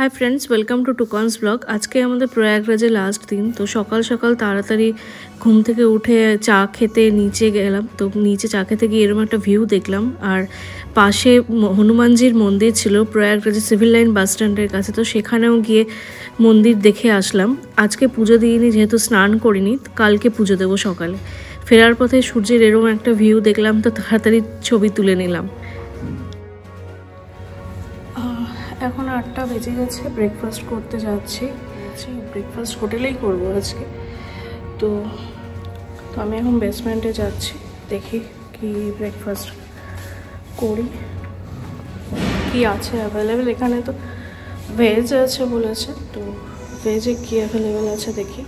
Hi friends, welcome to टुकन्स blog. आज के हमारे प्रयागराजे लास्ट दिन। तो सकाल सकाल ताड़ाताड़ी घूम থেকে उठे चा खेते नीचे गेलाम। तो नीचे चा खेते गিয়ে এরকম একটা ভিউ দেখলাম আর পাশে হনুমানজির মন্দির ছিল প্রয়াগরাজে সিভিল লাইন বাস স্ট্যান্ডের কাছে। তো সেখানেও গিয়ে মন্দির দেখে আসলাম। আজকে পুজো দিইনি যেহেতু স্নান করিনি, কালকে পুজো দেবো সকালে। ফেরার পথে সূর্যের এরকম একটা ভিউ দেখলাম, তো তাড়াতাড়ি ছবি তুলে নিলাম। এখন 8টা বেজে গেছে, ব্রেকফাস্ট করতে যাচ্ছি। ব্রেকফাস্ট হোটেলেই করবো আজকে। তো আমি এখন বেসমেন্টে যাচ্ছি, দেখি কি ব্রেকফাস্ট করি, কি আছে অ্যাভেলেবেল। এখানে তো ভেজ আছে বলেছে, তো ভেজে কি অ্যাভেলেবেল আছে দেখি।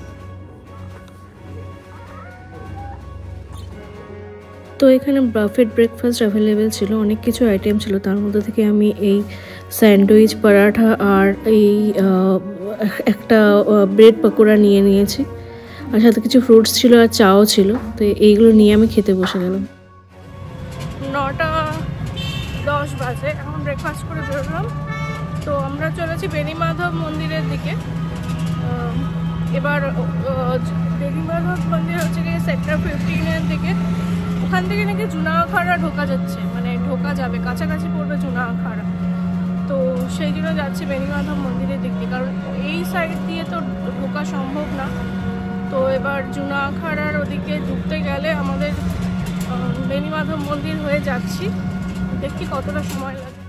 তো এখানে বাফেট ব্রেকফাস্ট অ্যাভেলেবেল ছিল, অনেক কিছু আইটেম ছিল। তার মধ্যে থেকে আমি এই স্যান্ডউইচ, পরাঠা আর এই একটা ব্রেড পকোড়া নিয়েছি, আর সাথে কিছু ফ্রুটস ছিল আর চাও ছিল। তো এইগুলো নিয়ে আমি খেতে বসে গেলাম। 9:10 বাজে, এখন ব্রেকফাস্ট করে বেরোলাম। তো আমরা চলেছি বেনিমাধব মন্দিরের দিকে। এবার বেনিমাধব মন্দির হচ্ছে গিয়ে সেক্টর 15-এর দিকে। ওখান থেকে নাকি জুনাখাড়া ঢোকা যাচ্ছে, মানে ঢোকা যাবে, কাছাকাছি পড়বে জুনাখাড়া। তো সেই জন্য যাচ্ছি বেনিমাধব মন্দিরের দিক দিয়ে, কারণ এই সাইড দিয়ে তো ঢোকা সম্ভব না। তো এবার জুনাখাড়ার ওদিকে ঢুকতে গেলে আমাদের বেনিমাধব মন্দির হয়ে যাচ্ছি। দেখি কতটা সময় লাগে।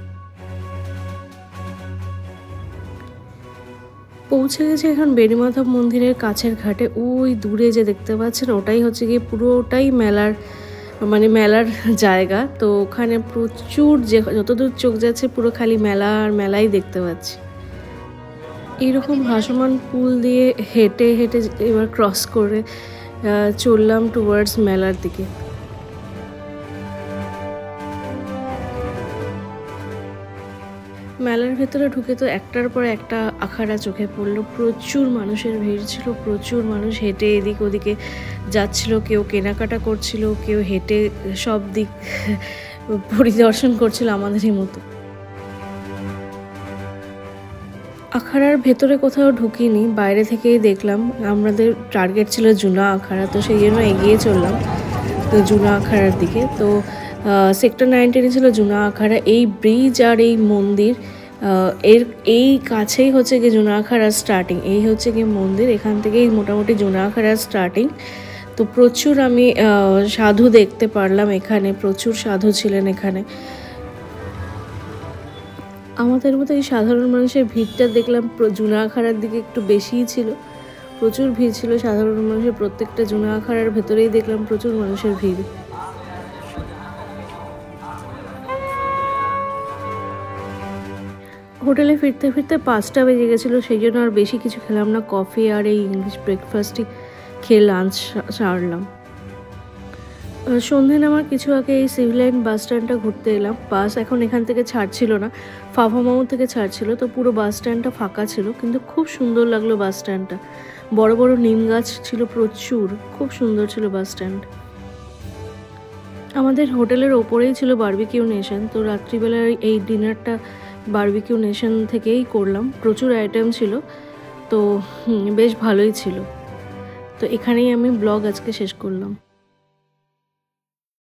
পৌঁছে গেছে এখন বেনিমাধব মন্দিরের কাছের ঘাটে। ওই দূরে যে দেখতে পাচ্ছেন ওটাই হচ্ছে গিয়ে পুরোটাই মেলার জায়গা। তো ওখানে প্রচুর, যতদূর চোখ যাচ্ছে পুরো খালি মেলা আর মেলাই দেখতে পাচ্ছি। এইরকম ভাসমান পুল দিয়ে হেঁটে হেঁটে এবার ক্রস করে চললাম টুয়ার্ডস মেলার দিকে। মেলার ভেতরে ঢুকে তো একটার পর একটা আখাড়া চোখে পড়লো। প্রচুর মানুষের ভিড় ছিল, প্রচুর মানুষ হেঁটে এদিক ওদিকে যাচ্ছিল, কেউ কেনাকাটা করছিল, কেউ হেঁটে সব দিক পরিদর্শন করছিল আমাদেরই মতো। আখাড়ার ভেতরে কোথাও ঢুকিনি, বাইরে থেকেই দেখলাম। আমাদের টার্গেট ছিল জুনা আখাড়া, তো সেই জন্য এগিয়ে চললাম তো জুনা আখাড়ার দিকে। তো সেক্টর 19 ছিল জুনা আখাড়া। এই ব্রিজ আর এই মন্দির এই কাছেই হচ্ছে গিয়ে জুনা আখাড়ার স্টার্টিং। এই হচ্ছে গিয়ে মন্দির, এখান থেকেই মোটামুটি জুনা আখাড়ার স্টার্টিং। তো প্রচুর আমি সাধু দেখতে পারলাম এখানে, প্রচুর সাধু ছিলেন এখানে। আমাদের মতো এই সাধারণ মানুষের ভিড়টা দেখলাম জুনা আখাড়ার দিকে একটু বেশিই ছিল, প্রচুর ভিড় ছিল সাধারণ মানুষের। প্রত্যেকটা জুনা আখাড়ার ভেতরেই দেখলাম প্রচুর মানুষের ভিড়। হোটেলে ফিরতে ফিরতে 5টা বেজে গেছিলো, সেই জন্য আর বেশি কিছু খেলাম না। কফি আর এই ইংলিশ ব্রেকফাস্টই খেয়ে লাঞ্চ সারলাম। সন্ধ্যে নামার কিছু আগে এই সিভিল লাইন বাস স্ট্যান্ডটা ঘুরতে এলাম। বাস এখন এখান থেকে ছাড়ছিল না, ফাফামাউ থেকে ছাড়ছিল। তো পুরো বাস স্ট্যান্ডটা ফাঁকা ছিল, কিন্তু খুব সুন্দর লাগলো বাস স্ট্যান্ডটা। বড় বড় নিম গাছ ছিল প্রচুর, খুব সুন্দর ছিল বাস স্ট্যান্ড। আমাদের হোটেলের ওপরেই ছিল বারবিকিউ নেশন। তো রাত্রিবেলার এই ডিনারটা বারবিকিউ নেশন থেকেই করলাম। প্রচুর আইটেম ছিল, তো বেশ ভালোই ছিল। তো এখানেই আমি ব্লগ আজকে শেষ করলাম।